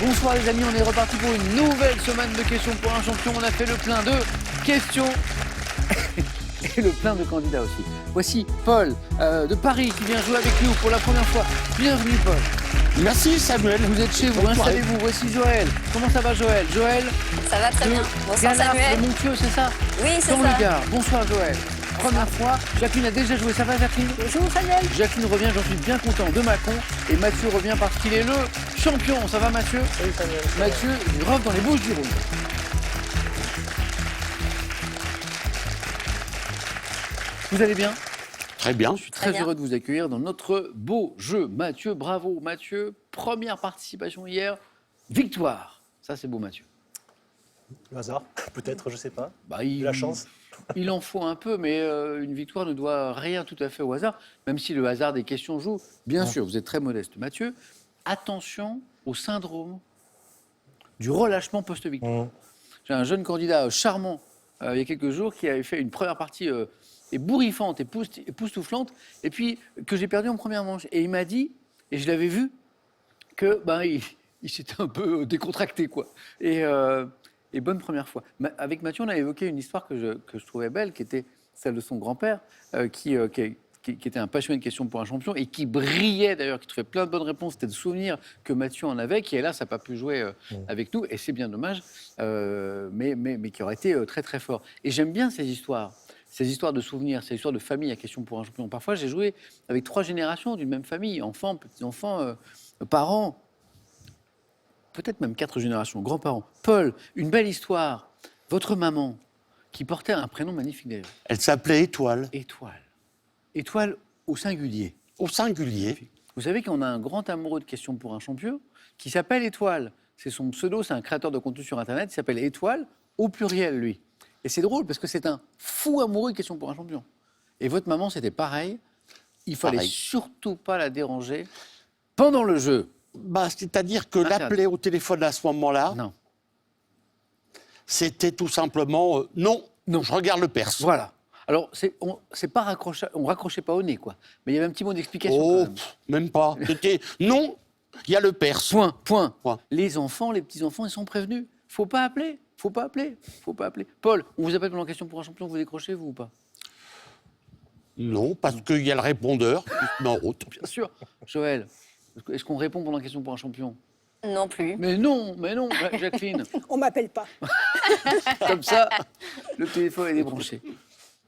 Bonsoir les amis, on est reparti pour une nouvelle semaine de questions pour un champion. On a fait le plein de questions et le plein de candidats aussi. Voici Paul de Paris qui vient jouer avec nous pour la première fois. Bienvenue Paul. Merci Samuel. Vous êtes chez vous, installez-vous. Voici Joël. Comment ça va Joël? Joël Ça va très bien. Bonsoir Galard, Samuel. de Montieu, c'est ça? Oui, c'est Dans ça. le Gard. Bonsoir Joël. Première fois, Jacqueline a déjà joué. Ça va Jacqueline? Bonjour Samuel. Jacqueline revient, j'en suis bien content, de Mâcon. Et Mathieu revient parce qu'il est le champion. Ça va Mathieu? Salut Samuel. Mathieu, il rentre dans les Bouches-du-Rhône. Vous allez bien? Très bien. Je suis très heureux de vous accueillir dans notre beau jeu. Mathieu, bravo Mathieu. Première participation hier, victoire. Ça c'est beau Mathieu. Le hasard, peut-être, je sais pas. Il, La chance. Il en faut un peu, mais une victoire ne doit rien tout à fait au hasard, même si le hasard des questions joue. Bien sûr, vous êtes très modeste Mathieu. Attention au syndrome du relâchement post-victoire. J'ai un jeune candidat charmant il y a quelques jours qui avait fait une première partie ébouriffante, époustouflante, et puis que j'ai perdu en première manche. Et il m'a dit, et je l'avais vu, que il s'était un peu décontracté, quoi. Et bonne première fois. Avec Mathieu, on a évoqué une histoire que je trouvais belle, qui était celle de son grand-père, qui était un passionné de questions pour un champion et qui brillait d'ailleurs, qui trouvait plein de bonnes réponses. C'était de souvenirs que Mathieu en avait, qui hélas n'a pas pu jouer avec nous, et c'est bien dommage, mais qui aurait été très très fort. Et j'aime bien ces histoires de souvenirs, ces histoires de famille à questions pour un champion. Parfois, j'ai joué avec 3 générations d'une même famille, enfants, petits-enfants, parents, peut-être même 4 générations, grands-parents. Paul, une belle histoire. Votre maman, qui portait un prénom magnifique d'ailleurs. Elle s'appelait Étoile. Étoile. Étoile au singulier. Au singulier. Vous savez qu'on a un grand amoureux de questions pour un champion qui s'appelle Étoile. C'est son pseudo, c'est un créateur de contenu sur Internet, il s'appelle Étoile, au pluriel, lui. Et c'est drôle parce que c'est un fou amoureux de questions pour un champion. Et votre maman, c'était pareil. Il fallait surtout pas la déranger pendant le jeu. C'est-à-dire que l'appeler au téléphone à ce moment-là, Non. c'était tout simplement non, je regarde le Perse. Voilà. Alors, c'est pas raccroché, on raccrochait pas au nez, quoi. Mais il y avait un petit mot d'explication. Oh, quand même. même pas. C'était non, il y a le Perse. Point. Point. Les enfants, les petits-enfants, ils sont prévenus. Faut pas appeler. Paul, on vous appelle pendant question pour un champion, vous décrochez, vous ou pas? Non, parce qu'il y a le répondeur qui se met en route. Bien sûr. Joël, est-ce qu'on répond pendant question pour un champion? Non plus. Mais non, Jacqueline. On m'appelle pas. Comme ça, le téléphone est débranché.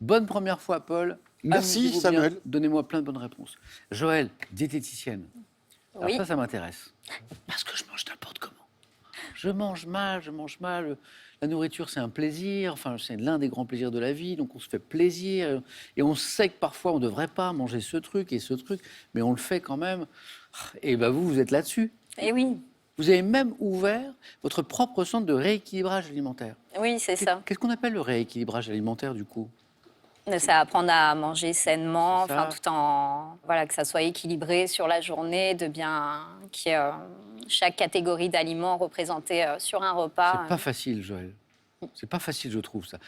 Bonne première fois, Paul. Merci, Amusez-vous Samuel. bien. Donnez-moi plein de bonnes réponses. Joël, diététicienne. Alors Oui. ça m'intéresse. Parce que je mange n'importe comment. Je mange mal. La nourriture, c'est un plaisir. Enfin, c'est l'un des grands plaisirs de la vie. Donc, on se fait plaisir. Et on sait que parfois, on ne devrait pas manger ce truc et ce truc. Mais on le fait quand même. Et vous êtes là-dessus. Eh oui. Vous avez même ouvert votre propre centre de rééquilibrage alimentaire. Oui, c'est ça. Qu'est-ce qu'on appelle le rééquilibrage alimentaire, du coup? C'est apprendre à manger sainement, C'est ça. tout en que ça soit équilibré sur la journée, de bien qu'il y ait chaque catégorie d'aliments représentée sur un repas. C'est pas facile, Joël. C'est pas facile, je trouve, ça.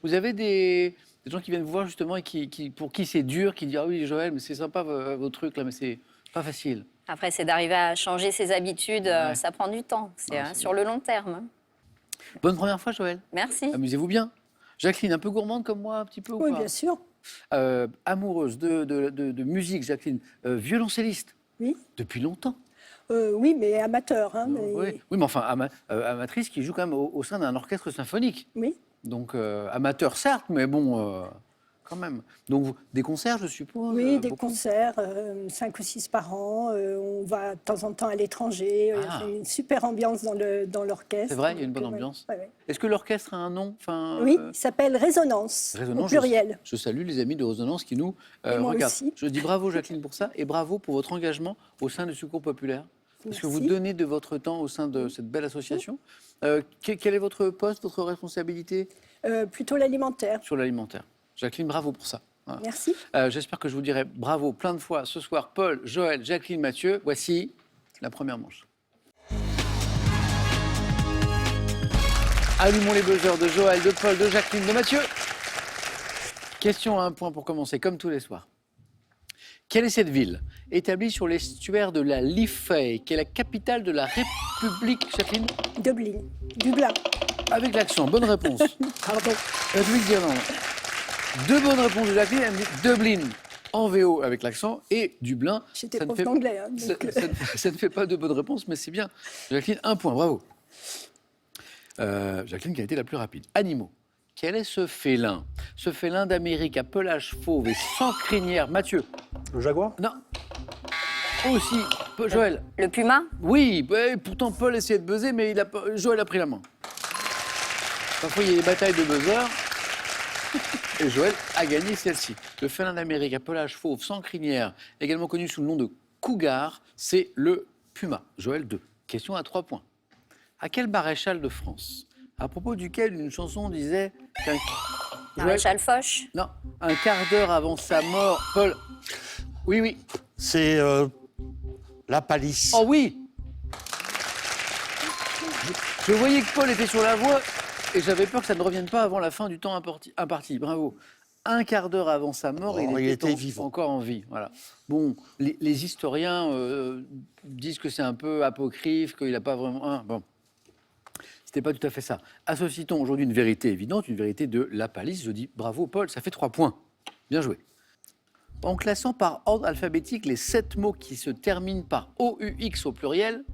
Vous avez des gens qui viennent vous voir, justement, et pour qui c'est dur, qui disent « Ah oui, Joël, mais c'est sympa vos trucs, là, mais c'est pas facile. » Après, c'est d'arriver à changer ses habitudes. Ouais. Ça prend du temps. C'est c'est sur le long terme. Bonne première fois, Joël. Merci. Amusez-vous bien. Jacqueline, un peu gourmande comme moi, un petit peu ou Oui, pas? bien sûr. Amoureuse de musique, Jacqueline. Violoncelliste. Oui. Depuis longtemps. Oui, mais amateur. Hein, mais... Oui, mais enfin, amatrice qui joue quand même au sein d'un orchestre symphonique. Oui. Donc, amateur, certes, mais bon, quand même. Donc, des concerts, je suppose? Oui, des beaucoup concerts, 5 ou 6 par an. On va de temps en temps à l'étranger. Il y a une super ambiance dans l'orchestre. C'est vrai, il y a une bonne Donc, ambiance. ouais. Est-ce que l'orchestre a un nom? Oui, il s'appelle Résonance, Résonance, au pluriel. je salue les amis de Résonance qui nous Et moi regardent. aussi. Je dis bravo Jacqueline pour ça et bravo pour votre engagement au sein du Secours Populaire. Parce que vous Merci. donnez de votre temps au sein de cette belle association. Quel est votre poste, votre responsabilité Plutôt l'alimentaire. sur l'alimentaire? Jacqueline, bravo pour ça. Voilà. Merci. J'espère que je vous dirai bravo plein de fois ce soir. Paul, Joël, Jacqueline, Mathieu. Voici la première manche. Allumons les buzzers de Joël, de Paul, de Jacqueline, de Mathieu. Question à un point pour commencer, comme tous les soirs. Quelle est cette ville établie sur l'estuaire de la Liffey, qui est la capitale de la République, Jacqueline? Dublin. Avec l'accent, bonne réponse. Pardon. République d'Irlande. Deux bonnes réponses de Jacqueline, elle me dit Dublin en VO avec l'accent et Dublin. J'étais Ça ne prof fait- d'anglais. Hein, Ça, donc, ça ne fait pas de bonnes réponses, mais c'est bien. Jacqueline, 1 point, bravo. Jacqueline qui a été la plus rapide. Animaux. Quel est ce félin? Ce félin d'Amérique à pelage fauve et sans crinière. Mathieu? Le jaguar? Non. Aussi. Joël? Le puma? Oui, ouais, pourtant Paul essayait de buzzer, mais Joël a pris la main. Parfois, il y a des batailles de buzzer. Et Joël a gagné celle-ci. Le félin d'Amérique à pelage fauve sans crinière, également connu sous le nom de cougar, c'est le puma. Joël 2. Question à 3 points. À quel maréchal de France, à propos duquel une chanson disait qu'un... Joël? Maréchal Foch? Non, un quart d'heure avant sa mort, Paul... Oui, oui. C'est la palisse. Oh oui. Je voyais que Paul était sur la voie et j'avais peur que ça ne revienne pas avant la fin du temps imparti. Bravo. Un quart d'heure avant sa mort, Oh, il était vivant. encore en vie. Voilà. Bon, les historiens disent que c'est un peu apocryphe, qu'il n'a pas vraiment... Ah, bon, c'était pas tout à fait ça. Associe-t-on aujourd'hui une vérité évidente, une vérité de la palisse? Je dis bravo Paul, ça fait 3 points. Bien joué. En classant par ordre alphabétique les 7 mots qui se terminent par OUX au pluriel,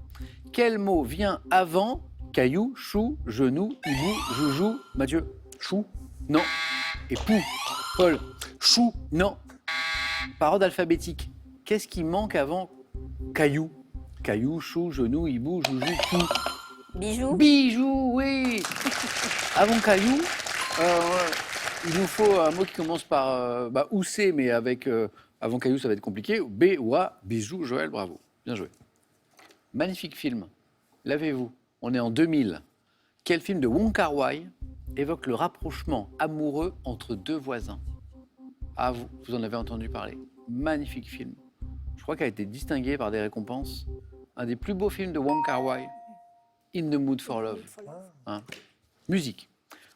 quel mot vient avant caillou, chou, genou, hibou, joujou? Mathieu? Chou? Non. Et pou? Paul? Chou. Non. Par ordre alphabétique, qu'est-ce qui manque avant caillou? Caillou, chou, genou, hibou, joujou, pou? Bijou? Bijou, oui. Avant caillou, il nous faut un mot qui commence par ou C, mais avec avant caillou, ça va être compliqué. B ou A, bijou, Joël, bravo. Bien joué. Magnifique film. L'avez-vous? On est en 2000. Quel film de Wong Kar-wai évoque le rapprochement amoureux entre deux voisins? Ah, vous en avez entendu parler. Magnifique film. Je crois qu'il a été distingué par des récompenses. Un des plus beaux films de Wong Kar-wai. In the Mood for Love. Hein. Musique.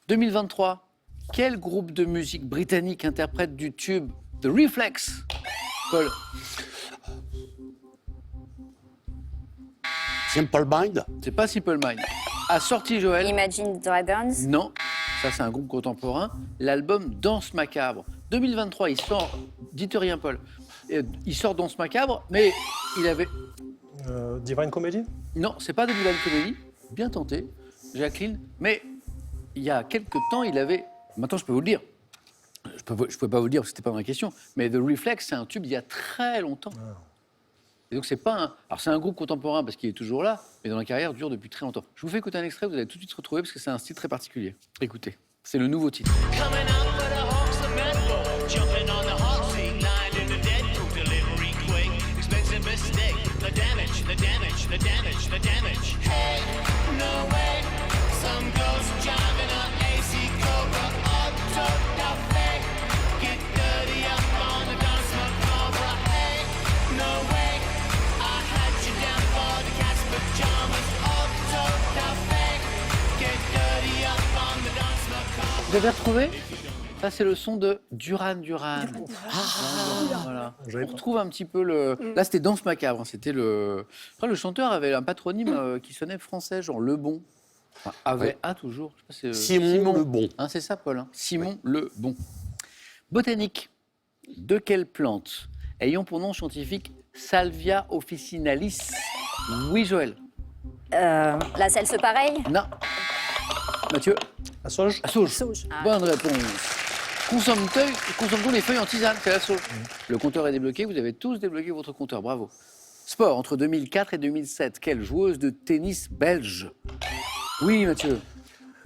2023. Quel groupe de musique britannique interprète du tube The Reflex? Paul? Simple Mind. C'est pas Simple Mind. A sorti Joël? Imagine Dragons? Non. Ça, c'est un groupe contemporain. L'album Danse Macabre. 2023, il sort... Dites rien, Paul. Il sort Danse Macabre, mais il avait... Divine Comedy? Non, c'est pas de Divine Comedy. Bien tenté, Jacqueline. Mais il y a quelques temps, il avait... Maintenant, je peux vous le dire. Je ne pouvais pas vous le dire parce que ce n'était pas ma question. Mais The Reflex, c'est un tube d'il y a très longtemps. Et donc, c'est pas un... Alors, c'est un groupe contemporain parce qu'il est toujours là, mais dans la carrière dure depuis très longtemps. Je vous fais écouter un extrait, vous allez tout de suite se retrouver parce que c'est un style très particulier. Écoutez, c'est le nouveau titre. Coming out for the Hawks of Menlo, jumping on the hot seat, lying in the Deadpool delivery quick. Expensive mistake, the damage, the damage, the damage, the damage. Hey, no way, some ghost driving on AC Cobra, auto da fake. Get dirty up on the dance macabre. Hey, no way, I had you down for the cat's pajamas, auto da fake. Get dirty up on the dance macabre. Vous avez retrouvé? Ça, c'est le son de Duran Duran. Voilà. On retrouve un petit peu le... Là, c'était Danse Macabre. Hein. C'était le... Après, le chanteur avait un patronyme qui sonnait français, genre Le Bon. Enfin, avait, a toujours. Je sais pas, c'est, Simon Le Bon. Hein, c'est ça, Paul. Hein. Simon Le Bon. Botanique. De quelle plante ayant pour nom scientifique Salvia officinalis? Oui, Joël. La Celse pareil? Non. Mathieu? La sauge? La sauge. Sauge. Bonne réponse. Consomme-t-on les feuilles en tisane? C'est la sauge. Le compteur est débloqué, vous avez tous débloqué votre compteur, bravo. Sport, entre 2004 et 2007, quelle joueuse de tennis belge? Oui, Mathieu.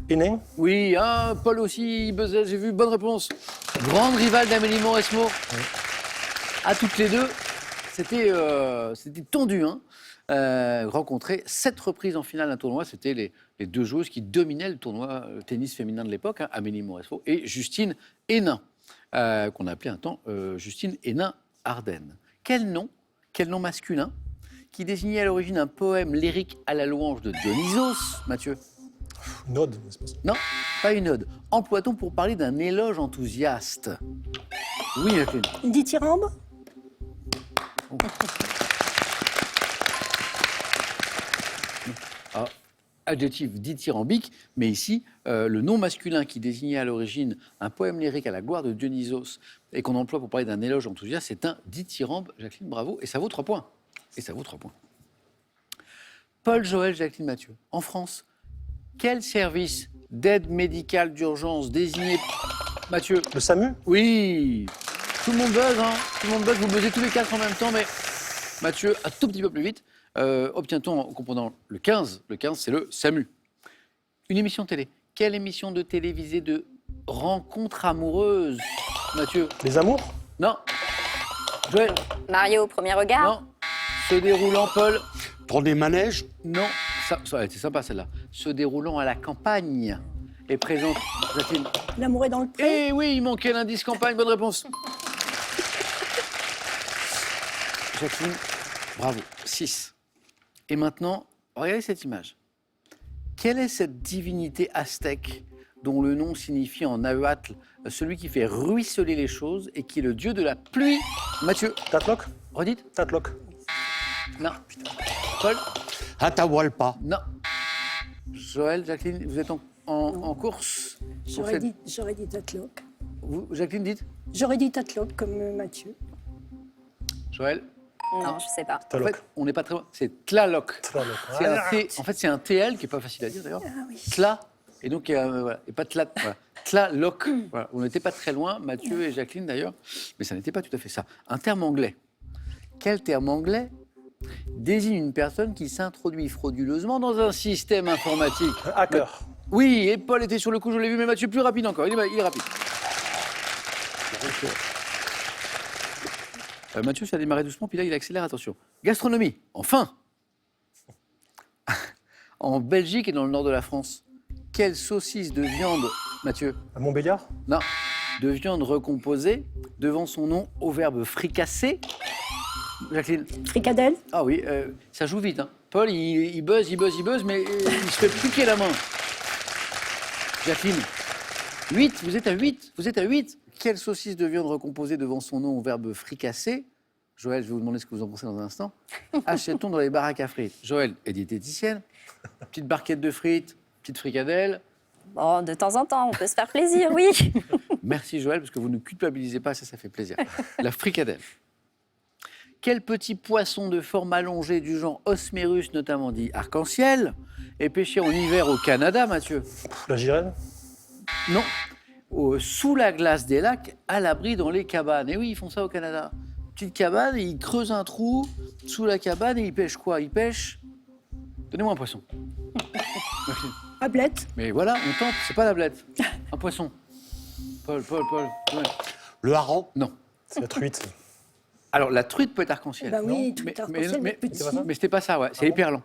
Hénin? Oui, hein, Paul aussi, il buzzait, j'ai vu, bonne réponse. Grande rivale d'Amélie Mauresmo. À toutes les deux, c'était tendu, hein. Rencontré 7 reprises en finale d'un tournoi. C'était les deux joueuses qui dominaient le tournoi tennis féminin de l'époque, hein, Amélie Mauresmo et Justine Hénin, qu'on a appelé un temps Justine Hénin-Ardenne. Quel nom masculin qui désignait à l'origine un poème lyrique à la louange de Dionysos, Mathieu? Une ode, c'est pas ça. Non, pas une ode. Emploie-t-on pour parler d'un éloge enthousiaste? Oui, Jacqueline. Dithyrambe? Ah, adjectif dithyrambique, mais ici, le nom masculin qui désignait à l'origine un poème lyrique à la gloire de Dionysos et qu'on emploie pour parler d'un éloge enthousiaste, c'est un dithyrambe. Jacqueline, bravo, et ça vaut 3 points. Et ça vaut 3 points. Paul, Joël, Jacqueline, Mathieu. En France, quel service d'aide médicale d'urgence désigné... Mathieu. Le SAMU? Oui. Tout le monde buzz, hein. Tout le monde buzz. Vous buzzez tous les 4 en même temps, mais Mathieu, un tout petit peu plus vite. Obtient-on en comprenant le 15? Le 15, c'est le SAMU. Une émission télé. Quelle émission de télévisée de rencontre amoureuse, Mathieu? Les amours? Non. Joël? Mario, au premier regard. Non. Se déroulant, Paul? Dans des manèges? Non. Ça était sympa, celle-là. Se déroulant à la campagne. Et présente, Jacqueline. L'amour est dans le pré. Eh oui, il manquait l'indice campagne. Bonne réponse. Jacqueline, bravo. 6. Et maintenant, regardez cette image. Quelle est cette divinité aztèque dont le nom signifie en nahuatl celui qui fait ruisseler les choses et qui est le dieu de la pluie? Mathieu, Tatloc? redites? Tatloc. Non. Paul? Atahualpa. Non. Joël, Jacqueline, vous êtes en course pour J'aurais cette- dit Tatloc. Vous, Jacqueline, dites? J'aurais dit Tatloc comme Mathieu. Joël? Non, je sais pas. En Tatloc. fait, on n'est pas très loin. C'est Tlaloc. Tatloc. C'est un T- en fait, c'est un TL qui n'est pas facile à dire d'ailleurs. Ah oui. Tla. Et donc, voilà. Et pas Tla. Voilà. Tlaloc. Voilà. On n'était pas très loin, Mathieu et Jacqueline d'ailleurs. Mais ça n'était pas tout à fait ça. Un terme anglais. Quel terme anglais désigne une personne qui s'introduit frauduleusement dans un système informatique? Un hacker. Oui, et Paul était sur le coup, je l'ai vu, mais Mathieu, plus rapide encore. Il est rapide. Mathieu, ça a démarré doucement, puis là, il accélère, attention. Gastronomie, enfin. En Belgique et dans le nord de la France, quelle saucisse de viande, Mathieu? À Montbéliard? Non, de viande recomposée, devant son nom au verbe fricasser. Jacqueline? Fricadelle. Ah oui, ça joue vite. Hein. Paul, il buzz, mais il se fait piquer la main. Jacqueline, 8, vous êtes à 8, vous êtes à 8. Quelle saucisse de viande recomposée devant son nom au verbe fricasser? Joël, je vais vous demander ce que vous en pensez dans un instant. Achète-t-on dans les baraques à frites? Joël est diététicienne. Petite barquette de frites, petite fricadelle. Bon, de temps en temps, on peut se faire plaisir, oui. Merci Joël, parce que vous ne culpabilisez pas, ça fait plaisir. La fricadelle. Quel petit poisson de forme allongée du genre Osmerus, notamment dit arc-en-ciel, est pêché en hiver au Canada, Mathieu? La girelle? Non. Sous la glace des lacs, à l'abri dans les cabanes. Et oui, ils font ça au Canada. Petite cabane, et ils creusent un trou sous la cabane et ils pêchent quoi? Ils pêchent... Donnez-moi un poisson. Ablette. Mais voilà, on tente, c'est pas la blette. Un poisson. Paul. Ouais. Le hareng? Non. C'est la truite. Alors, la truite peut être arc-en-ciel. Bah oui, tout mais, arc-en-ciel, mais petit. mais c'était pas ça, ouais. C'est l'éperlan.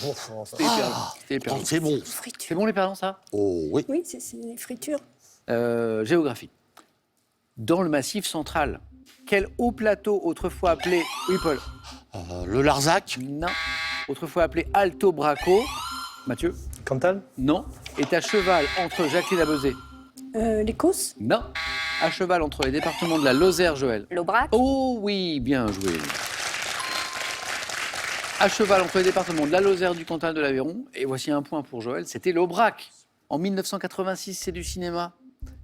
Bon, non, ça- C'était l'éperlan. C'était l'éperlan. C'est bon. C'est Friture. bon l'éperlan, ça? Oh oui. Oui, c'est les fritures. Géographie. Dans le Massif central, quel haut plateau autrefois appelé... Oui, Paul. Le Larzac? Non. Autrefois appelé Alto Braco. Mathieu? Cantal? Non. Est à cheval entre Jacqueline Abezé. L'Écosse. Non. À cheval entre les départements de la Lozère, Joël. L'Aubrac. Oh oui, bien joué. À cheval entre les départements de la Lozère, du Cantal, de l'Aveyron. Et voici un point pour Joël, c'était l'Aubrac. En 1986, c'est du cinéma.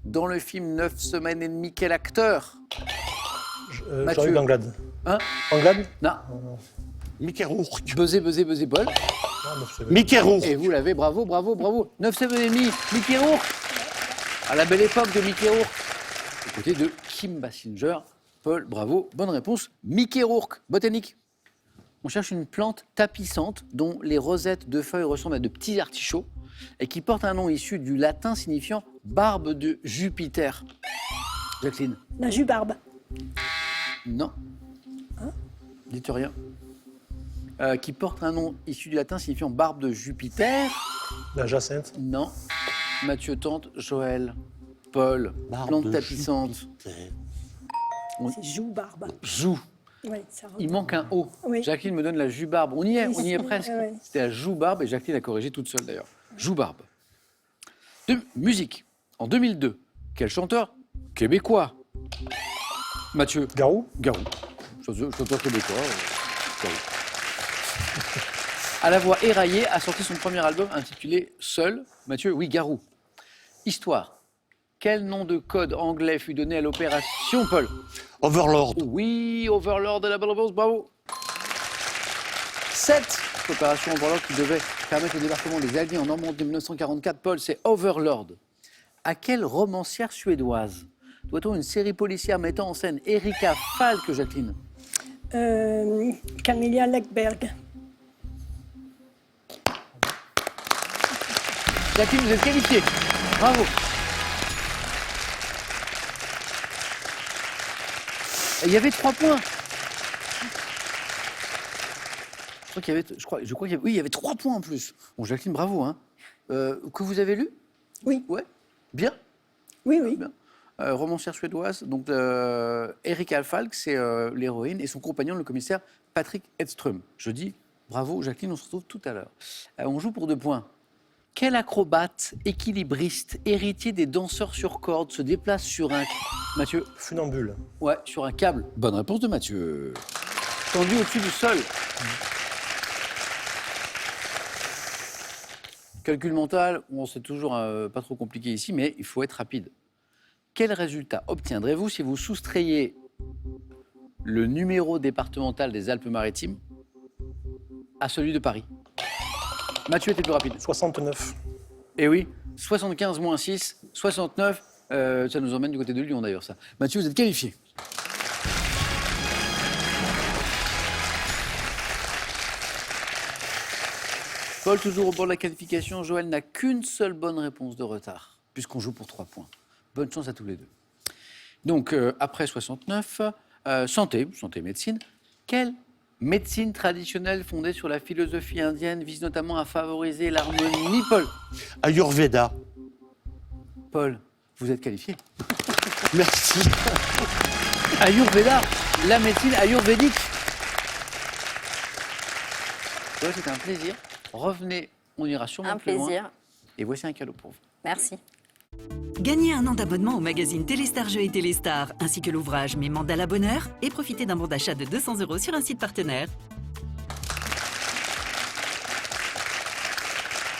Dans le film 9 semaines et demie, quel acteur? Mathieu. Jean-Hugues Anglade. Hein? Anglade? Non. Mickey Rourke. Buzzer, Paul. Ah, non, c'est- Mickey Rourke. Et vous l'avez, bravo. 9 semaines et demie, Mickey Rourke. À la belle époque de Mickey Rourke. Du côté de Kim Basinger. Paul, bravo. Bonne réponse. Mickey Rourke, botanique. On cherche une plante tapissante dont les rosettes de feuilles ressemblent à de petits artichauts et qui porte un nom issu du latin signifiant barbe de Jupiter. Jacqueline? La jubarbe. Non. Dites rien. Qui porte un nom issu du latin signifiant barbe de Jupiter. La jacinthe? Non. Mathieu tente. Joël. Paul. Barbe Plante de tapissante. Jupiter. C'est joubarbe. Joue. Ouais, ça Il manque un O. Oui. Jacqueline me donne la jubarbe. On y est, Oui, on y est c'est- presque. ouais. C'était la joubarbe et Jacqueline a corrigé toute seule d'ailleurs. Joubarbe. Musique. En 2002, quel chanteur québécois? Mathieu. Garou? Garou. chanteur québécois. Sorry. À la voix éraillée, a sorti son premier album intitulé Seul. Mathieu, oui, Garou. Histoire. Quel nom de code anglais fut donné à l'opération Paul? Overlord. Oui, Overlord de la bonne réponse, bravo. 7. Opération Overlord qui devait permettre le débarquement des Alliés en Normandie en 1944. Paul, c'est Overlord. À quelle romancière suédoise doit-on une série policière mettant en scène Erika Falk, Jacqueline? Camilla Läckberg. Jacqueline, vous êtes qualifiée. Bravo. Et il y avait 3 points. Je crois qu'il y avait, oui, il y avait 3 points en plus. Bon, Jacqueline, bravo. Hein. Que vous avez lu? Oui. Ouais. Bien. Oui, oui. Bien. Romancière suédoise. Donc, Erika Falk, c'est l'héroïne, et son compagnon, le commissaire Patrick Edström. Je dis bravo, Jacqueline, on se retrouve tout à l'heure. On joue pour 2 points. Quel acrobate, équilibriste, héritier des danseurs sur corde se déplace sur un... Mathieu? Funambule. Ouais, sur un câble. Bonne réponse de Mathieu. Tendu au-dessus du sol. Calcul mental, bon, c'est toujours pas trop compliqué ici, mais il faut être rapide. Quel résultat obtiendrez-vous si vous soustrayez le numéro départemental des Alpes-Maritimes à celui de Paris? Mathieu était plus rapide. 69. Eh oui, 75 moins 6, 69. Ça nous emmène du côté de Lyon d'ailleurs, ça. Mathieu, vous êtes qualifié. Paul, toujours au bord de la qualification. Joël n'a qu'une seule bonne réponse de retard, puisqu'on joue pour 3 points. Bonne chance à tous les deux. Donc, après 69, santé, médecine. Quelle médecine traditionnelle fondée sur la philosophie indienne vise notamment à favoriser l'harmonie? Paul. Ayurveda. Paul, vous êtes qualifié. Merci. Ayurveda, la médecine ayurvédique. Ouais, c'est un plaisir. Revenez, on ira sûrement Un plus loin. plaisir. Et voici un cadeau pour vous. Merci. Gagnez un an d'abonnement au magazine Téléstar Jeux et Téléstar, ainsi que l'ouvrage Mes mandats bonheur, et profitez d'un bon d'achat de 200 € sur un site partenaire.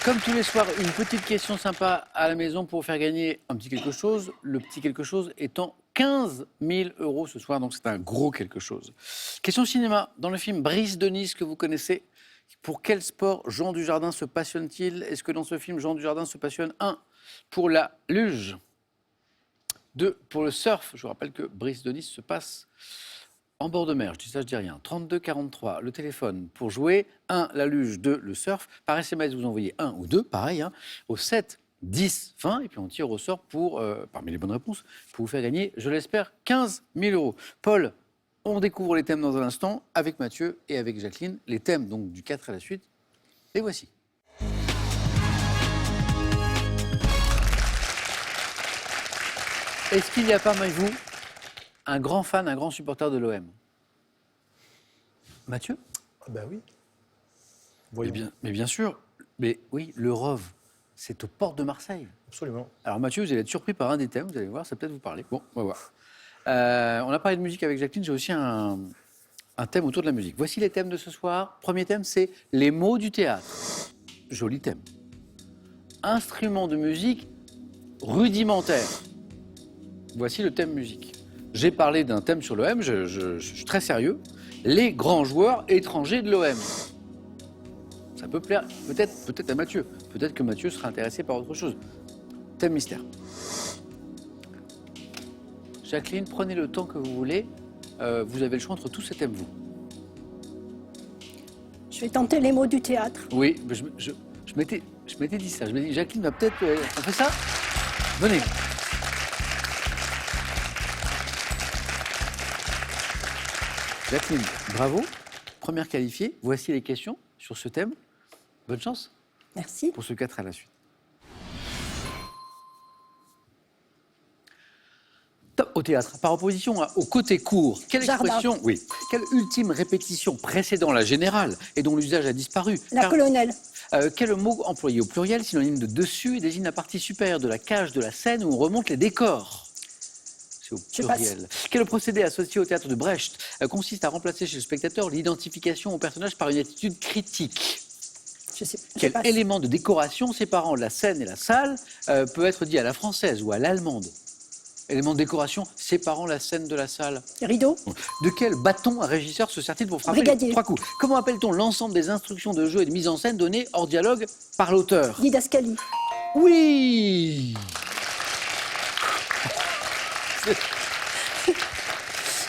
Comme tous les soirs, une petite question sympa à la maison pour vous faire gagner un petit quelque chose. Le petit quelque chose étant 15 000 € ce soir, donc c'est un gros quelque chose. Question cinéma. Dans le film Brice de Nice que vous connaissez, pour quel sport Jean Dujardin se passionne-t-il? Est-ce que dans ce film, Jean Dujardin se passionne 1. pour la luge, 2. pour le surf? Je vous rappelle que Brice de Nice se passe en bord de mer. Je dis ça, je dis rien. 32 43, le téléphone pour jouer. 1, la luge, 2, le surf. Par SMS, vous envoyez 1 ou 2, pareil, hein, au 7 10 20, et puis on tire au sort pour, parmi les bonnes réponses, pour vous faire gagner, je l'espère, 15 000 €. Paul, on découvre les thèmes dans un instant avec Mathieu et avec Jacqueline. Les thèmes donc du 4 à la suite, les voici. Est-ce qu'il y a parmi vous un grand fan, un grand supporter de l'OM? Mathieu? Ah ben oui. Mais bien sûr. Mais oui, le Rove, c'est aux portes de Marseille. Absolument. Alors Mathieu, vous allez être surpris par un des thèmes, vous allez voir, ça va peut-être vous parler. Bon, on va voir. On a parlé de musique avec Jacqueline, j'ai aussi un thème autour de la musique. Voici les thèmes de ce soir. Premier thème, c'est les mots du théâtre. Joli thème. Instrument de musique rudimentaire. Voici le thème musique. J'ai parlé d'un thème sur l'OM, je suis très sérieux. Les grands joueurs étrangers de l'OM. Ça peut plaire peut-être à Mathieu. Peut-être que Mathieu sera intéressé par autre chose. Thème mystère. Jacqueline, prenez le temps que vous voulez. Vous avez le choix entre tous ces thèmes, vous. Je vais tenter les mots du théâtre. Oui, je m'étais dit ça. Je m'étais dit, Jacqueline va peut-être... on fait ça? Venez. Jacqueline, bravo. Première qualifiée. Voici les questions sur ce thème. Bonne chance Merci. pour ce 4 à la suite. Top au théâtre. Par opposition au côté court, quelle Jardin. expression, oui, quelle ultime répétition précédant la générale et dont l'usage a disparu? La colonelle. Quel mot employé au pluriel, synonyme de dessus, désigne la partie supérieure de la cage de la scène où on remonte les décors? c'est au Je passe. pluriel. Quel procédé associé au théâtre de Brecht consiste à remplacer chez le spectateur l'identification au personnage par une attitude critique? Je sais, je Quel passe. élément de décoration séparant la scène et la salle peut être dit à la française ou à l'allemande? Élément de décoration séparant la scène de la salle. Rideau, De quel bâton un régisseur se sert-il pour frapper Brigadier. 3 coups? Comment appelle-t-on l'ensemble des instructions de jeu et de mise en scène données hors dialogue par l'auteur? didascalie. Oui.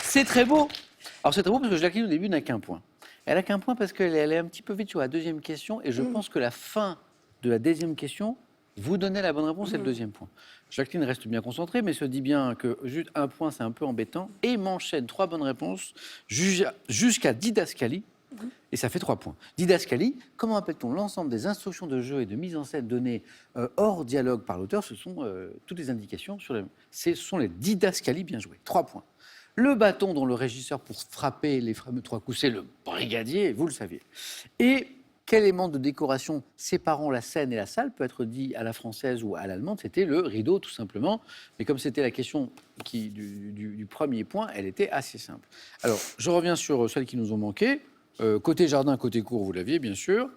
C'est très beau. Alors c'est très beau parce que Jacqueline au début n'a qu'un point. Elle n'a qu'un point parce qu'elle est un petit peu vite sur la deuxième question et je pense que la fin de la deuxième question vous donnait la bonne réponse et le deuxième point. Jacqueline reste bien concentrée mais se dit bien que juste un point c'est un peu embêtant et m'enchaîne 3 bonnes réponses jusqu'à didascalie. Et ça fait 3 points. Didascalie, comment appelle-t-on l'ensemble des instructions de jeu et de mise en scène données hors dialogue par l'auteur? Ce sont toutes les indications ce sont les didascalies, bien joué. 3 points. Le bâton dont le régisseur pour frapper les fameux 3 coups, c'est le brigadier, vous le saviez. Et quel élément de décoration séparant la scène et la salle peut être dit à la française ou à l'allemande? C'était le rideau, tout simplement. Mais comme c'était la question du premier point, elle était assez simple. Alors, je reviens sur celles qui nous ont manqué. Côté jardin, côté cours, vous l'aviez bien sûr.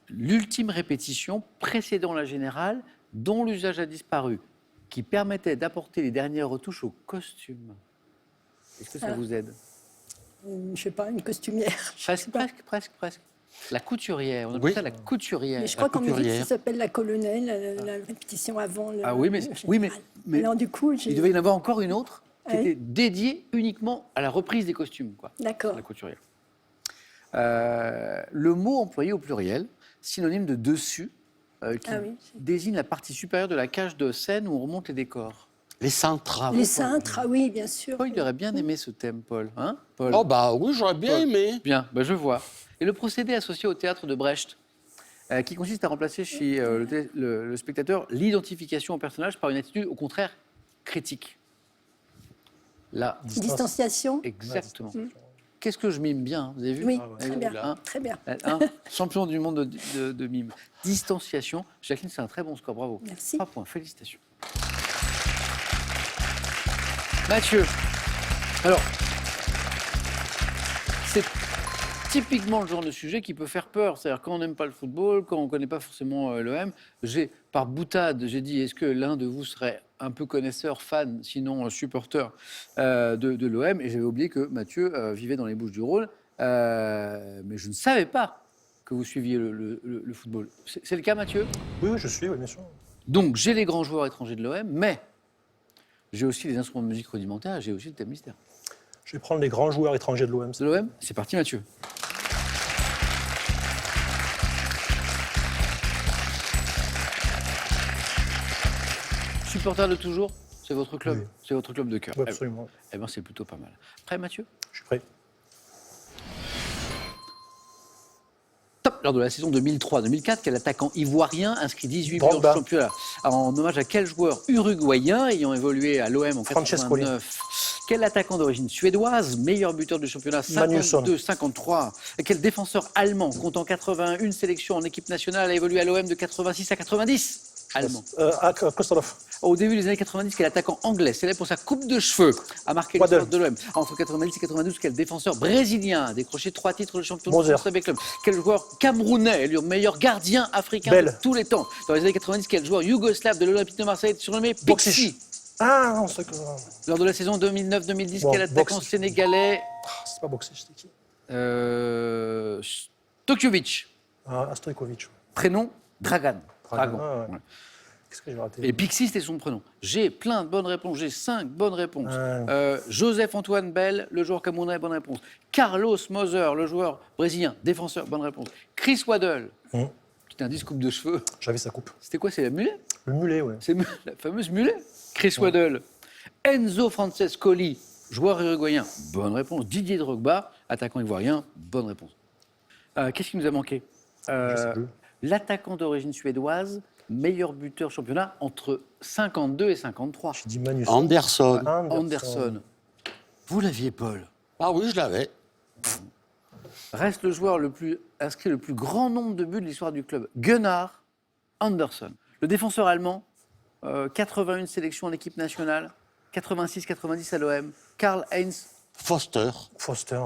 L'ultime répétition précédant la générale, dont l'usage a disparu, qui permettait d'apporter les dernières retouches au costume. Est-ce que ça vous aide? Je sais pas, une costumière. Presque. La couturière, on appelle Oui. ça la couturière. Mais je crois qu'en musique, couturière. ça s'appelle la colonelle, la répétition avant le. Ah oui, mais- le oui, mais- général. mais- Alors du coup, j'ai. Il devait y en avoir encore une autre qui Oui. était dédiée uniquement à la reprise des costumes, quoi. D'accord. La couturière. Le mot employé au pluriel, synonyme de dessus, qui Ah oui. désigne la partie supérieure de la cage de scène où on remonte les décors. Les cintres. Les cintres, ah oui, bien sûr. Paul, il aurait bien aimé ce thème, Paul. Hein, Paul? Oh bah oui, j'aurais bien Paul. aimé. Bien, bah, je vois. Et le procédé associé au théâtre de Brecht, qui consiste à remplacer chez le spectateur l'identification au personnage par une attitude, au contraire, critique. Là, Distanciation. exactement. Qu'est-ce que je mime bien, hein, vous avez vu? Oui, Ah ouais. très bien, Hein très bien. Hein, champion du monde de mime. Distanciation. Jacqueline, c'est un très bon score, bravo. Merci. 3 points, félicitations. Mathieu, alors, c'est typiquement le genre de sujet qui peut faire peur. C'est-à-dire quand on n'aime pas le football, quand on ne connaît pas forcément l'OM, par boutade, j'ai dit, est-ce que l'un de vous serait un peu connaisseur, fan, sinon supporter de l'OM? Et j'avais oublié que Mathieu vivait dans les Bouches-du-Rhône, mais je ne savais pas que vous suiviez le football. C'est le cas, Mathieu? Oui, je suis, oui, bien sûr. Donc, j'ai les grands joueurs étrangers de l'OM, mais j'ai aussi les instruments de musique rudimentaires, et j'ai aussi le thème mystère. Je vais prendre les grands joueurs étrangers de l'OM. De l'OM, c'est parti, Mathieu. Supporter de toujours, c'est votre club, Oui. c'est votre club de cœur. Oui, absolument. Eh ben, c'est plutôt pas mal. Prêt, Mathieu? Je suis prêt. Top. Lors de la saison 2003-2004, quel attaquant ivoirien inscrit 18 buts Drogba. en championnat? En hommage à quel joueur uruguayen ayant évolué à l'OM en Francescoli. 89? Quel attaquant d'origine suédoise, meilleur buteur du championnat Magnusson. 52-53? Quel défenseur allemand comptant 81 sélections en équipe nationale a évolué à l'OM de 86 à 90? Allemand. Kostorov. Au début des années 90, quel attaquant anglais, célèbre pour sa coupe de cheveux, a marqué Waddle. l'histoire de l'OM? Entre 90 et 92, quel défenseur brésilien a décroché 3 titres de champion Moser. de France avec club? Quel joueur camerounais élu meilleur gardien africain Bell. de tous les temps? Dans les années 90, quel joueur yougoslave de l'Olympique de Marseille est surnommé Boxic. Pixi? Ah non, c'est Lors de la saison 2009-2010, Bon, quel attaquant Boxic. sénégalais pas Boxic, c'était qui? Stokiovic. Stojkovic. Prénom Dragan. Dragan, Dragan. ah ouais. Ouais. Qu'est-ce que j'ai raté? Et Pixie, c'était son prénom. J'ai plein de bonnes réponses. J'ai 5 bonnes réponses. Ouais. Joseph-Antoine Bell, le joueur camerounais, bonne réponse. Carlos Moser, le joueur brésilien, défenseur, bonne réponse. Chris Waddle, petit indice, coupe de cheveux. J'avais sa coupe. C'était quoi? C'est la mulet? Le mulet, ouais. C'est la fameuse mulet. Chris Waddle. Enzo Francescoli, joueur uruguayen, bonne réponse. Didier Drogba, attaquant ivoirien, bonne réponse. Qu'est-ce qui nous a manqué? Je sais plus. L'attaquant d'origine suédoise, meilleur buteur championnat entre 52 et 53. J'ai dit Manus. Anderson. Anderson. Vous l'aviez, Paul. Ah oui, je l'avais. Reste le joueur inscrit le plus grand nombre de buts de l'histoire du club. Gunnar Anderson. Le défenseur allemand, 81 sélections en équipe nationale, 86-90 à l'OM. Karl-Heinz. Foster. Foster,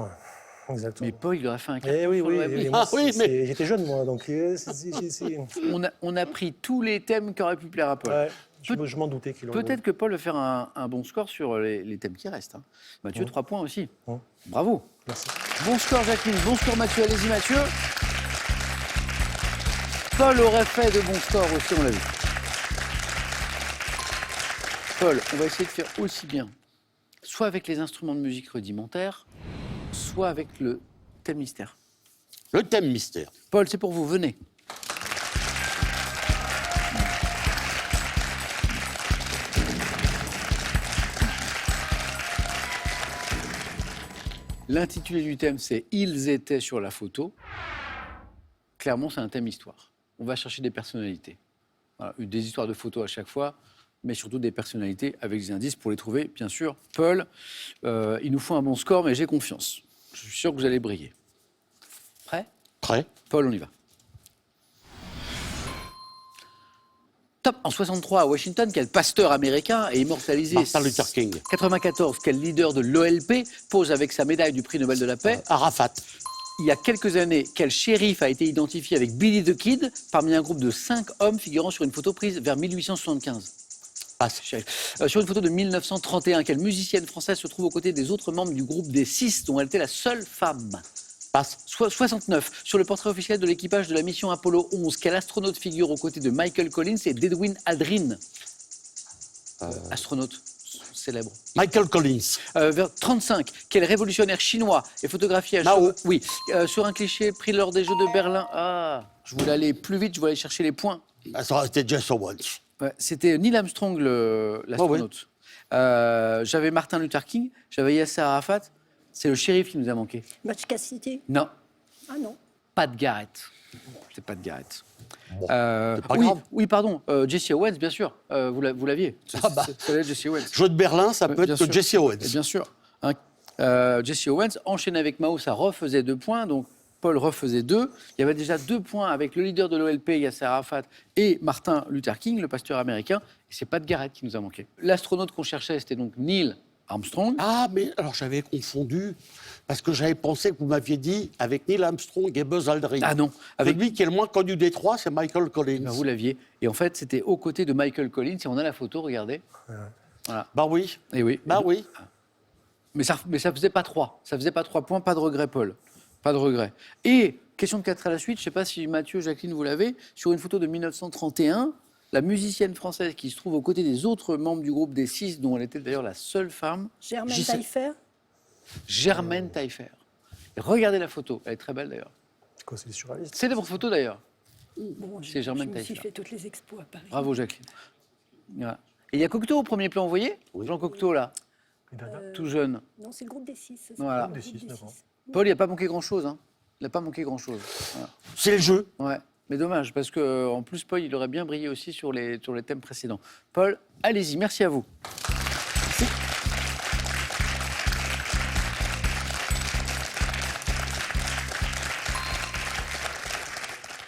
exactement. Mais Paul, il aurait fait un carton Eh oui, sur oui, l'OM. et moi, Ah oui, mais- j'étais jeune, moi, donc On a pris tous les thèmes qui auraient pu plaire à Paul. ouais, je m'en doutais qu'il aurait. Peut-être que Paul va faire un bon score sur les thèmes qui restent. Hein. Mathieu, 3 points aussi. Bravo. Merci. Bon score Jacqueline, bon score Mathieu. Allez-y Mathieu. Paul aurait fait de bons scores aussi, on l'a vu. Paul, on va essayer de faire aussi bien, soit avec les instruments de musique rudimentaires, soit avec le thème mystère. Le thème mystère. Paul, c'est pour vous, venez. L'intitulé du thème, c'est « Ils étaient sur la photo ». Clairement, c'est un thème histoire. On va chercher des personnalités. Voilà, des histoires de photos à chaque fois, mais surtout des personnalités avec des indices pour les trouver, bien sûr. Paul, il nous faut un bon score, mais j'ai confiance. Je suis sûr que vous allez briller. Prêt ? Prêt? Paul, on y va. Top. En 63, à Washington, quel pasteur américain est immortalisé Martin Luther King. 94, quel leader de l'OLP pose avec sa médaille du prix Nobel de la paix. Arafat. Il y a quelques années, quel shérif a été identifié avec Billy the Kid parmi un groupe de 5 hommes figurant sur une photo prise vers 1875. Passe. Sur une photo de 1931, quelle musicienne française se trouve aux côtés des autres membres du groupe des 6 dont elle était la seule femme? Passe. 69. Sur le portrait officiel de l'équipage de la mission Apollo 11, quel astronaute figure aux côtés de Michael Collins et d'Edwin Aldrin? Astronaute célèbre. Michael Collins. Vers 35, quel révolutionnaire chinois est photographié à Mao. Oui, sur un cliché pris lors des Jeux de Berlin. Ah, je voulais aller plus vite, je voulais aller chercher les points. Ah, ça aurait été Jesse Owens. Ouais, c'était Neil Armstrong, l'astronaute. J'avais Martin Luther King, j'avais Yasser Arafat. C'est le shérif qui nous a manqué. Match Cassidy. Non, Ah non. pas de Garrett. C'est pas de Garrett. Bon, c'est pas oui, grave. oui, pardon. Jesse Owens, bien sûr. Vous l'aviez. Ah bah. C'est Jesse Owens. Jeu de Berlin, ça peut Bien être que sûr. Jesse Owens. Et bien sûr. Hein, Jesse Owens, enchaîné avec Mao, ça refaisait 2 points. Donc, Paul refaisait 2. Il y avait déjà 2 points avec le leader de l'OLP, Yasser Arafat, et Martin Luther King, le pasteur américain. Et c'est pas de Garrett qui nous a manqué. L'astronaute qu'on cherchait, c'était donc Neil Armstrong. Ah, mais alors j'avais confondu, parce que j'avais pensé que vous m'aviez dit avec Neil Armstrong et Buzz Aldrin. Ah non, Avec avec lui qui est le moins connu des 3, c'est Michael Collins. Ben, vous l'aviez. Et en fait, c'était aux côtés de Michael Collins. Et on a la photo, regardez. Bah oui, Et oui. bah oui. Mais ça faisait pas 3. Ça faisait pas 3 points, pas de regret, Paul. Pas de regret. Et, question de 4 à la suite, je ne sais pas si Mathieu, Jacqueline, vous l'avez, sur une photo de 1931, la musicienne française qui se trouve aux côtés des autres membres du groupe des 6, dont elle était d'ailleurs la seule femme, Germaine Taillefer. Germaine Taillefer. Et regardez la photo, elle est très belle d'ailleurs. C'est quoi, c'est surréaliste? C'est votre photo d'ailleurs. Bon, C'est Germaine Je me suis Taillefer. fait toutes les expos à Paris. Bravo, Jacqueline. Voilà. Et il y a Cocteau au premier plan, vous voyez Jean Cocteau là, tout jeune. Non, c'est le groupe des 6. Voilà. Le Des groupe six, d'accord. Paul, il n'a pas manqué grand-chose. Hein. Il n'a pas manqué grand-chose. Voilà. C'est le jeu. Ouais, mais dommage, parce qu'en plus, Paul, il aurait bien brillé aussi sur les thèmes précédents. Paul, allez-y, merci à vous.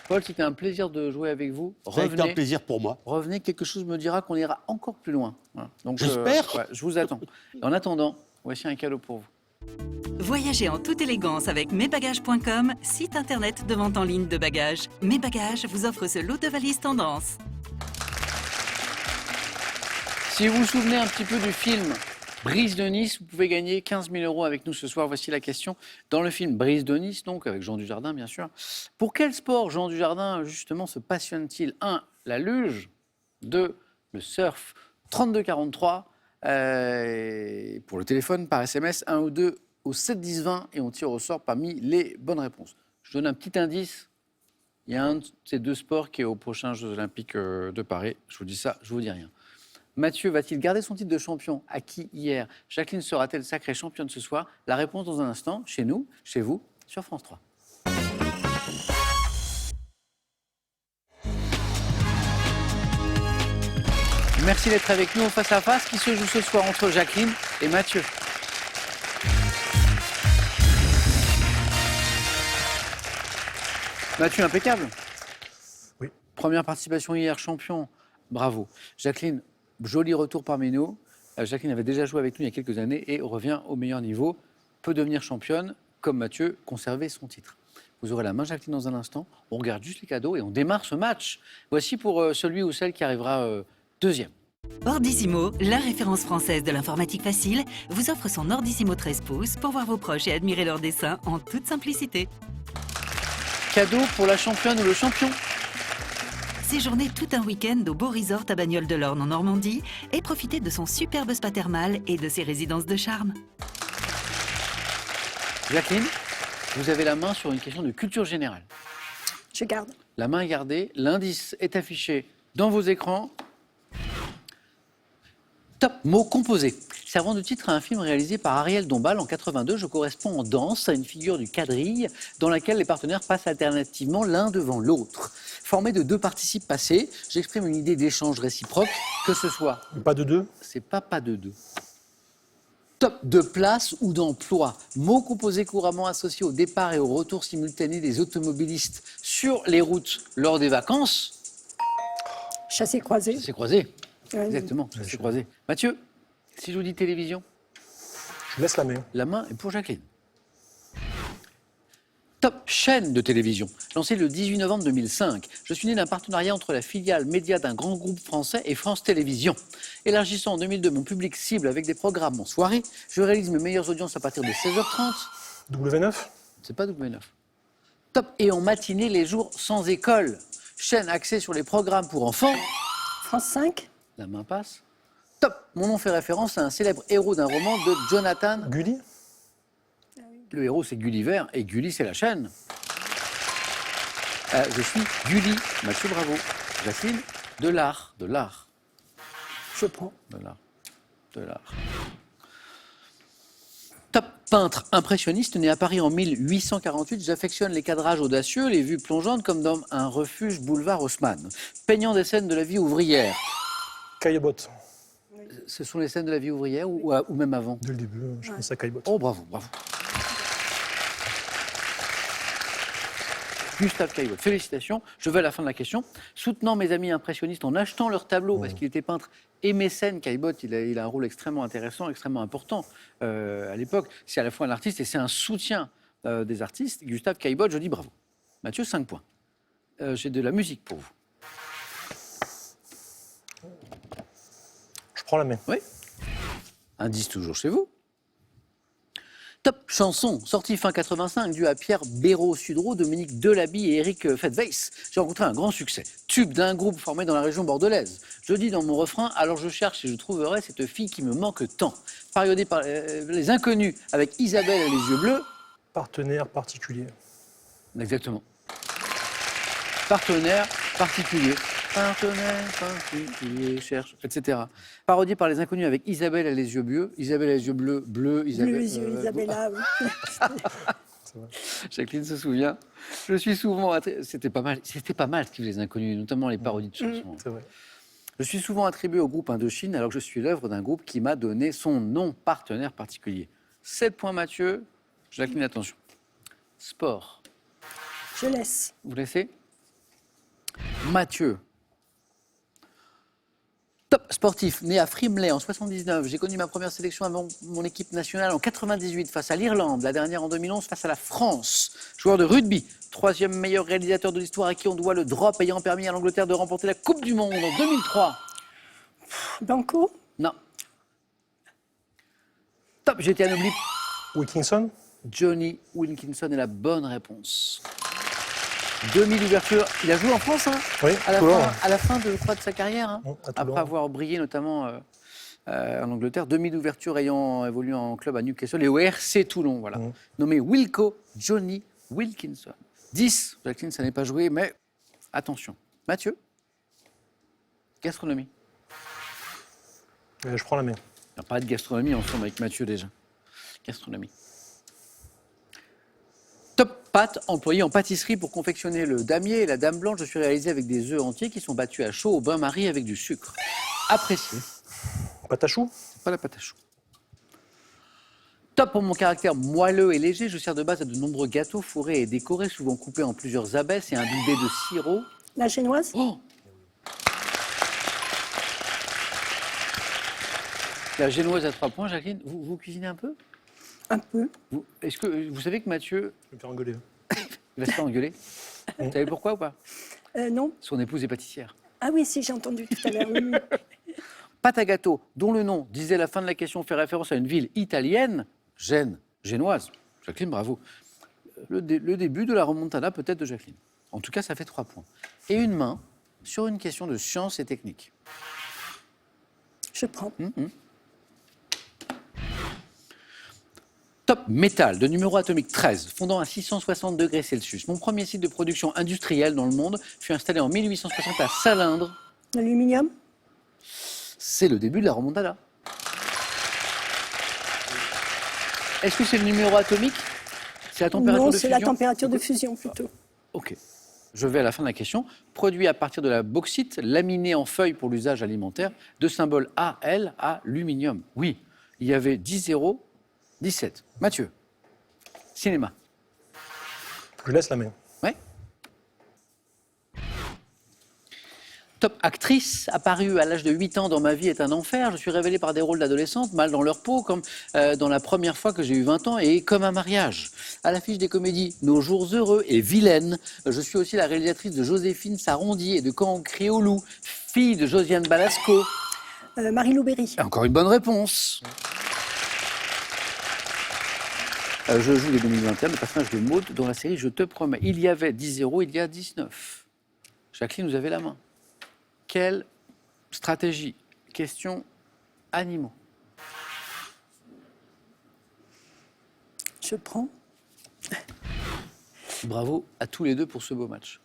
Paul, c'était un plaisir de jouer avec vous. Ça a été un plaisir pour moi. Revenez, quelque chose me dira qu'on ira encore plus loin. Voilà. Donc, J'espère. ouais, je vous attends. En attendant, voici un cadeau pour vous. Voyagez en toute élégance avec mesbagages.com, site internet de vente en ligne de bagages. Mes Bagages vous offre ce lot de valises tendance. Si vous vous souvenez un petit peu du film Brise de Nice, vous pouvez gagner 15 000 € avec nous ce soir. Voici la question. Dans le film Brise de Nice, donc avec Jean Dujardin, bien sûr, pour quel sport Jean Dujardin, justement, se passionne-t-il? 1. La luge. 2. Le surf. 32-43. Pour le téléphone, par SMS, 1 ou 2 au 7 10 20 et on tire au sort parmi les bonnes réponses. Je donne un petit indice. Il y a un de ces 2 sports qui est aux prochains Jeux Olympiques de Paris. Je vous dis ça, je vous dis rien. Mathieu va-t-il garder son titre de champion acquis hier? Jacqueline sera-t-elle sacrée championne ce soir? La réponse dans un instant, chez nous, chez vous, sur France 3. Merci d'être avec nous au Face à Face qui se joue ce soir entre Jacqueline et Mathieu. Mathieu, impeccable. Oui. Première participation hier, champion. Bravo. Jacqueline, joli retour parmi nous. Jacqueline avait déjà joué avec nous il y a quelques années et revient au meilleur niveau. Peut devenir championne, comme Mathieu, conserver son titre. Vous aurez la main, Jacqueline, dans un instant. On regarde juste les cadeaux et on démarre ce match. Voici pour celui ou celle qui arrivera deuxième. Ordissimo, la référence française de l'informatique facile, vous offre son Ordissimo 13 pouces pour voir vos proches et admirer leurs dessins en toute simplicité. Cadeau pour la championne ou le champion. Séjournez tout un week-end au beau resort à Bagnoles-de-l'Orne en Normandie et profitez de son superbe spa thermal et de ses résidences de charme. Jacqueline, vous avez la main sur une question de culture générale. Je garde. La main est gardée, l'indice est affiché dans vos écrans. Top, mot composé. Servant de titre à un film réalisé par Ariel Dombal en 82, je corresponds en danse à une figure du quadrille dans laquelle les partenaires passent alternativement l'un devant l'autre. Formé de deux participes passés, j'exprime une idée d'échange réciproque, que ce soit... Pas de deux. C'est pas de deux. Top, de place ou d'emploi. Mot composé couramment associé au départ et au retour simultané des automobilistes sur les routes lors des vacances. Chassé croisé. C'est croisé. Ouais, Exactement, c'est croisé. Mathieu, si je vous dis télévision, Je laisse la main. la main est pour Jacqueline. Top, chaîne de télévision. Lancée le 18 novembre 2005, je suis né d'un partenariat entre la filiale média d'un grand groupe français et France Télévisions. Élargissant en 2002 mon public cible avec des programmes en soirée, je réalise mes meilleures audiences à partir de 16h30. W9. C'est pas W9. Top, et en matinée les jours sans école. Chaîne axée sur les programmes pour enfants. France 5. La main passe. Top, mon nom fait référence à un célèbre héros d'un roman de Jonathan. Gulli. Le héros, c'est Gulliver, et Gulli, c'est la chaîne. Je suis Gulli. Mathieu, bravo. Jacqueline, de l'art. De l'art. Je prends. De l'art. De l'art. Top, peintre impressionniste, né à Paris en 1848, j'affectionne les cadrages audacieux, les vues plongeantes comme dans un refuge boulevard Haussmann. Peignant des scènes de la vie ouvrière. Caillebotte. Ce sont les scènes de la vie ouvrière ou même avant? Dès le début, je pense à Caillebotte. Oh, bravo, bravo. Gustave Caillebotte, félicitations. Je vais à la fin de la question. Soutenant mes amis impressionnistes en achetant leurs tableaux, parce qu'il était peintre et mécène, Caillebotte, il a un rôle extrêmement intéressant, extrêmement important à l'époque. C'est à la fois un artiste et c'est un soutien des artistes. Gustave Caillebotte, je dis bravo. Mathieu, 5 points. J'ai de la musique pour vous. Je prends la main. Oui. Indice toujours chez vous. Top chanson, sortie fin 85, due à Pierre Béraud-Sudreau, Dominique Delaby et Eric Fedweiss. J'ai rencontré un grand succès. Tube d'un groupe formé dans la région bordelaise. Je dis dans mon refrain, alors je cherche et je trouverai cette fille qui me manque tant. Parodiée par les Inconnus avec Isabelle et les yeux bleus. Partenaire particulier. Exactement. Partenaire particulier. Partenaire particulier, cherche, etc. Parodié par les Inconnus avec Isabelle et les yeux bleus. Isabelle et les yeux bleus, bleu, Isabelle. Bleu, yeux, Isabella, oui. Jacqueline se souvient. Je suis souvent... C'était pas mal ce qu'ils faisaient les Inconnus, notamment les parodies de chansons. C'est vrai. Je suis souvent attribué au groupe Indochine alors que je suis l'œuvre d'un groupe qui m'a donné son nom, partenaire particulier. 7 points Mathieu. Jacqueline, attention. Sport. Je laisse. Vous laissez? Mathieu. Top sportif, né à Frimley en 79. J'ai connu ma première sélection avant mon équipe nationale en 98 face à l'Irlande, la dernière en 2011 face à la France. Joueur de rugby, 3e meilleur réalisateur de l'histoire à qui on doit le drop ayant permis à l'Angleterre de remporter la Coupe du Monde en 2003. Banco. Non. Top, j'ai été anobli. Wilkinson. Johnny Wilkinson est la bonne réponse. 2000 ouvertures. Il a joué en France, hein, Oui, à la fin de sa carrière, hein, À Toulon. après avoir brillé notamment en Angleterre. 2000 ouvertures ayant évolué en club à Newcastle et au RC Toulon. Voilà. Nommé Wilco Johnny Wilkinson. 10. Jacqueline, ça n'est pas joué, mais attention. Mathieu, gastronomie. Je prends la main. On va parler de gastronomie ensemble avec Mathieu déjà. Gastronomie. Top pâte employée en pâtisserie pour confectionner le damier et la dame blanche. Je suis réalisé avec des œufs entiers qui sont battus à chaud au bain-marie avec du sucre. Apprécié. Pâte à choux. C'est pas la pâte à choux. Top pour mon caractère moelleux et léger. Je sers de base à de nombreux gâteaux fourrés et décorés, souvent coupés en plusieurs abesses et imbibés de sirop. La génoise. Oh. La génoise à 3 points. Jacqueline, vous cuisinez un peu? Un peu. Est-ce que vous savez que Mathieu, Je vais me faire engueuler. il va se faire engueuler? Vous savez pourquoi ou pas? Non. Son épouse est pâtissière. Ah oui, si, j'ai entendu tout à l'heure. Oui. Pâte à gâteau, dont le nom, disait la fin de la question, fait référence à une ville italienne, Gênes, génoise. Jacqueline, bravo. Le début de la remontada peut-être de Jacqueline. En tout cas, ça fait 3 points. Et une main sur une question de science et technique. Je prends. Top Métal, de numéro atomique 13, fondant à 660 degrés Celsius. Mon premier site de production industrielle dans le monde fut installé en 1860 à Salindre. L'aluminium. C'est le début de la remontada. Est-ce que c'est le numéro atomique? C'est la température Non, de c'est fusion? la température de fusion plutôt. Ok. Je vais à la fin de la question. Produit à partir de la bauxite, laminé en feuilles pour l'usage alimentaire, de symbole AL à aluminium. Oui, il y avait 10-0, 17. Mathieu, cinéma. Je laisse la main. Ouais. Top actrice, apparue à l'âge de 8 ans dans Ma vie est un enfer. Je suis révélée par des rôles d'adolescentes, mal dans leur peau, comme dans La première fois que j'ai eu 20 ans et Comme un mariage. À l'affiche des comédies Nos jours heureux et Vilaine, je suis aussi la réalisatrice de Joséphine Sarondier et de Quand on crie au loup, fille de Josiane Balasco. Marie-Lou Berry. Encore une bonne réponse. Je joue les 2021, le personnage de Maud dans la série Je te promets. Il y avait 10-0, il y a 19. Jacqueline, vous avez la main. Quelle stratégie? Question animaux. Je prends. Bravo à tous les deux pour ce beau match.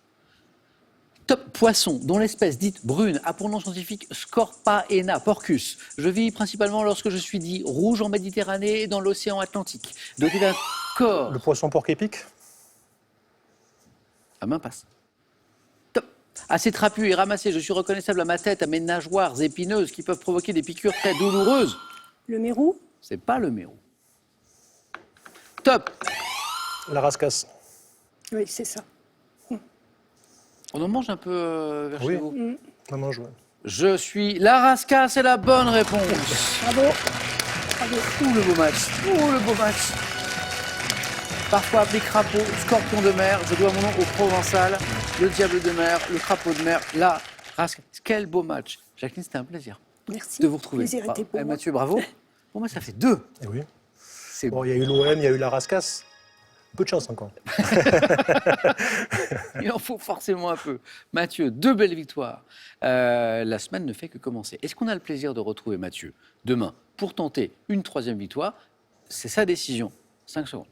Top poisson, dont l'espèce dite brune a pour nom scientifique Scorpaena porcus. Je vis principalement lorsque je suis dit rouge en Méditerranée et dans l'océan Atlantique. Doté d'un corps. Le poisson porc épic. La main passe. Top. Assez trapu et ramassé, je suis reconnaissable à ma tête, à mes nageoires épineuses qui peuvent provoquer des piqûres très douloureuses. Le mérou. C'est pas le mérou. Top. La rascasse. Oui, c'est ça. On en mange un peu vers Oui. chez vous. On mange, ouais. Je suis la rasca, c'est la bonne réponse. Bravo. Bravo. Ouh, le beau match. Ouh, le beau match. Parfois appelé crapaud, scorpion de mer, je dois mon nom au provençal, le diable de mer, le crapaud de mer, la rasca. Quel beau match. Jacqueline, c'était un plaisir Merci. de vous retrouver. Le plaisir était pour moi. Mathieu, bravo. Pour moi, ça fait 2. Et oui. C'est Bon, il y a eu l'OM, il y a eu la rascasse. Peu de chance encore. Il en faut forcément un peu. Mathieu, 2 belles victoires. La semaine ne fait que commencer. Est-ce qu'on a le plaisir de retrouver Mathieu demain pour tenter une 3e victoire? C'est sa décision. 5 secondes.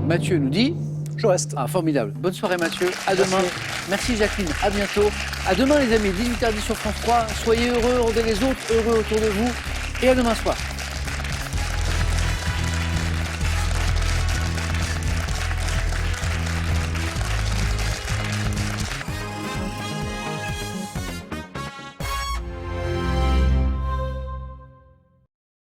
Mathieu nous dit... Je reste. Ah, formidable. Bonne soirée Mathieu. À demain. Merci Jacqueline. À bientôt. À demain les amis. 18h10 sur France 3. Soyez heureux, rendez les autres heureux autour de vous. Et à demain soir.